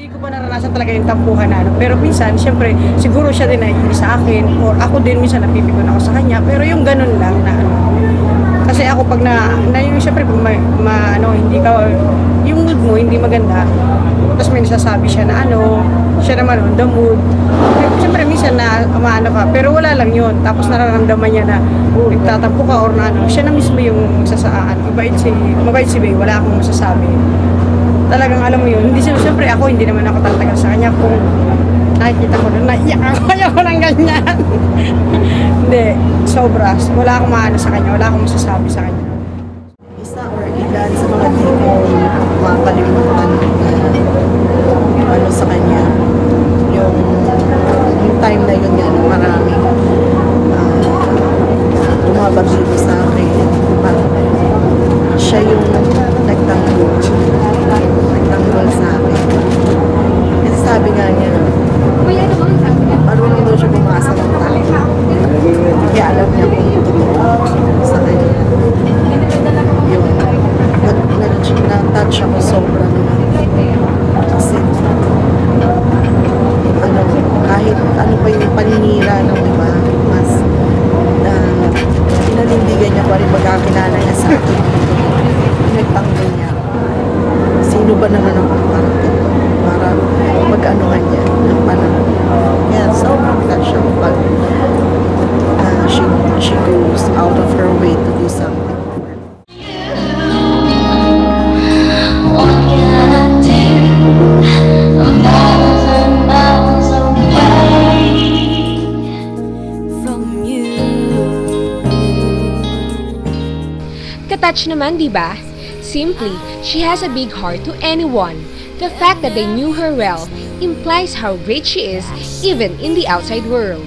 Hindi ko pa naranasan talaga yung tampuhan na ano. Pero minsan, siyempre, siguro siya din naiinis sa akin. Or ako din minsan napipikon ako sa kanya. Pero yung ganun lang na ano. Kasi ako pag yung siyempre, pag hindi ka, yung mood mo hindi maganda. Tapos may nasasabi siya na ano, siya naman on the mood. Siyempre, minsan na maano ka. Pero wala lang yun. Tapos nararamdaman niya na nagtatampo ka or na ano. Siya na mismo yung sasaan. Mabait si Bey. Wala akong masasabi. Talagang alam mo yun, hindi siyempre ako, hindi naman ako tatagal sa kanya kung nakikita ko na naiyak ako ng ganyan. Hindi, sobra. Wala akong maano sa kanya, wala akong masasabi sa kanya. Isa or ilan sa mga di ko makakalimutan ano sa kanya, yung time na yun yan, maraming tumabag dito sa akin. Siya yung nagtanggol sa akin. Kasi sabi nga niya, marunong daw siya bumasa ng tao. Kaya alam niya kung totoo sa kanya. Yung na-touch ako sobra naman. Kasi kahit ano pa yung paninira ng iba, mas pinanindigan niya pa rin magkakilala niya sa akin. Nagtanggol niya. Sino ba naman ako para mag-anuhan niya ng panahon. Kaya sobrang touch ako pag she goes out of her way to do something. Katouch naman, di ba? Simply, she has a big heart to anyone. The fact that they knew her well implies how great she is even in the outside world.